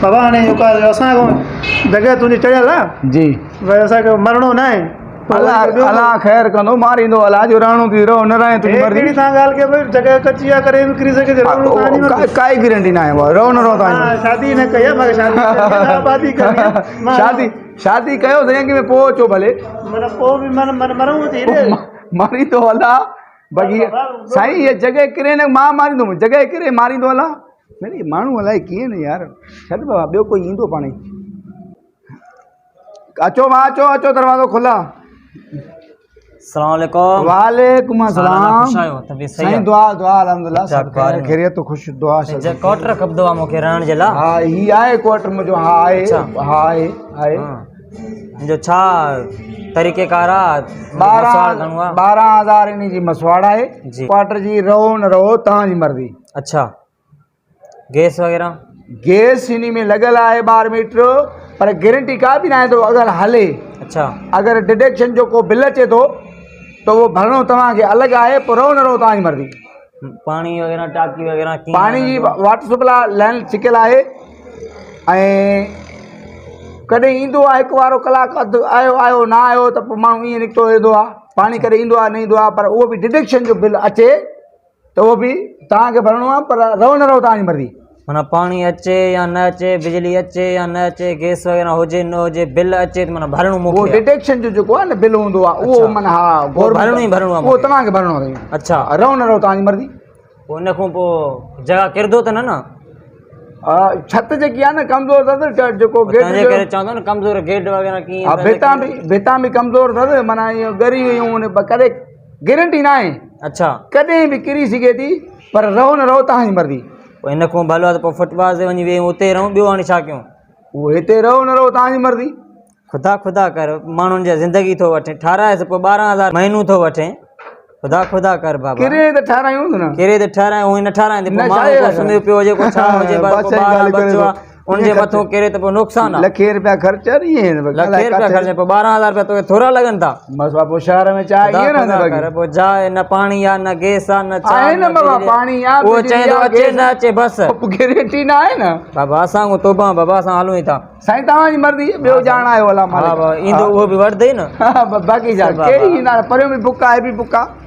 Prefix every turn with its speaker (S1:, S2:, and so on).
S1: बाबा हाणे जेको आहे असांजो जॻह तुंहिंजी चढ़ियल आहे
S2: जी
S1: भई असांखे मरणो न आहे
S2: अल्लाह अल्लाह ख़ैर कंदो मारींदो अल्लाह जो रहणो थी रहो न रहे तुंहिंजी मर्ज़ी।
S1: कहिड़ी तव्हां ॻाल्हि कयो भई जॻह कची आहे करे विकिरी सघे थी रहणो तव्हांजी मर्ज़ी।
S2: काई गारंटी ना आहे रहो न रहो तव्हांजी
S1: शादी न कई आहे मूंखे शादी करणी आहे, आबादी करणी आहे। मां-
S2: शादी शादी कयो साईं कि पोइ अचो भले
S1: माना पोइ बि मरूं थी रे।
S2: मारींदो अल्लाह बाक़ी साईं ये जॻह किरे न मां मारींदुमि जॻह किरे मारींदो अल्लाह मेरी माण्हू अलाए कीअं न यार छॾ बाबा ॿियो कोई ईंदो पाण ई अचो मां अचो अचो दरवाज़ो खुला।
S3: अस्सलाम वालेकुम।
S2: वालेकुम अस्सलाम।
S3: खुश आयो तबीयत सही
S2: साईं
S3: आहे?
S2: दुआ दुआ अल्हम्दुलिल्लाह सब
S3: ख़ैर
S2: खैरियत तो खुश दुआ सब
S3: जे क्वार्टर खपंदो आहे मूंखे रहण जे लाइ।
S2: हा ही आहे क्वार्टर मुंहिंजो हा आहे
S3: अच्छा।
S2: हा आहे आहे
S3: मुंहिंजो छा तरीक़ेकार आहे? मसवाड़ घणो आहे?
S2: 12,000 इन जी मसवाड़ आहे
S3: जी।
S2: क्वार्टर जी रहो न रहो तव्हांजी मर्ज़ी।
S3: अच्छा गैस वग़ैरह?
S2: गैस इन में लॻल आहे 12 मीटर पर गारंटी का बि न आहे तो अगरि हले
S3: अच्छा
S2: अगरि डिडक्शन जो को बिल अचे थो तो वो भरणो तव्हांखे अलॻि आहे पोइ रहो न रहो तव्हांजी मर्ज़ी।
S3: पाणी वग़ैरह टाकी वग़ैरह कीअं?
S2: पाणी जी वाटर सप्लाई लाइन छिकियल आहे ऐं कॾहिं ईंदो आहे हिकु वारो कलाक अधु आयो आयो न आयो त पोइ माण्हू ईअं निकितो वेंदो आहे पाणी करे ईंदो आहे न ईंदो आहे पर उहो बि डिडक्शन जो बिल अचे त उहो बि तव्हांखे भरणो आहे पर रहो न रहो तव्हांजी मर्ज़ी।
S3: माना पाणी अचे या न अचे बिजली अचे या न अचे गैस वग़ैरह हुजे न हुजे बिल अचे त माना भरणो
S2: उहो
S3: मूंखे आहे।
S2: डिडक्शन जो जेको आहे न बिल हूंदो आहे उहो
S3: अच्छा।
S2: माना हा
S3: भरणो ई भरणो आहे
S2: उहो
S3: मूंखे।
S2: तव्हांखे भरणो आहे
S3: अच्छा
S2: रहो न रहो तव्हांजी मर्ज़ी।
S3: पोइ उन खां पोइ जॻह किरंदो त न?
S2: छत जेकी आहे न कमज़ोर अथसि जेको गेट
S3: तंहिंजे करे चवंदो न कमज़ोर गेट वग़ैरह कीअं?
S2: हा भितां बि कमज़ोर अथसि माना इहो ॻरी वियूं कॾहिं गारंटी न आहे
S3: अच्छा
S2: कॾहिं बि किरी सघे थी पर रहो न रहो तव्हांजी मर्ज़ी।
S3: पोइ इन खां भलो आहे त पोइ फुटपाथ ते वञी वेहूं उते रहूं ॿियो हाणे छा कयूं?
S2: उहो हिते रहो न रहो तव्हांजी मर्ज़ी।
S3: ख़ुदा ख़ुदा कर माण्हुनि जा ज़िंदगी थो वठे ठाराएसि पोइ 12,000 महीनू थो वठे ख़ुदा ख़ुदा कर बाबा।
S2: किरे त ठारायूं न
S3: कहिड़े त ठाराए हूअं न ठाराईंदे पोइ
S2: न,
S3: माण्हू
S2: छा
S3: को
S2: आहे
S3: सुम्हियो पियो हुजे को छा हुजे
S2: बस
S3: पोइ
S2: सही
S3: ॿार
S2: ॻाल्हि करे
S3: बचो
S2: थो।
S3: आहे उनजे मथां किरे त पोइ नुक़सानु आहे।
S2: लखे रुपया ख़र्च
S3: लखे रुपया ख़र्च पोइ 12,000 रुपया तोखे थोरा लॻनि था?
S2: बस बाबा शहर में चाहे
S3: ख़ुदा
S2: ईअं न
S3: ख़ुदा कर पोइ जाइ न पाणी आहे न गैस आहे न
S2: आहे न बाबा
S3: बिजली आहे।
S2: पाणी आहे
S3: उहो
S2: बिजली
S3: चए थो
S2: आहे,
S3: अचे
S2: गैस
S3: न अचे बसि
S2: गारंटी न आहे न
S3: बाबा असां को तोबा बाबा असां हलूं ई था।
S2: साईं तव्हांजी मर्ज़ी ॿियो ॼाण आयो अला
S3: हा बाबा ईंदो उहो बि वठंदे न
S2: बाक़ी छा कहिड़ी ईंदा परियों बि बुक आहे बि बुक आहे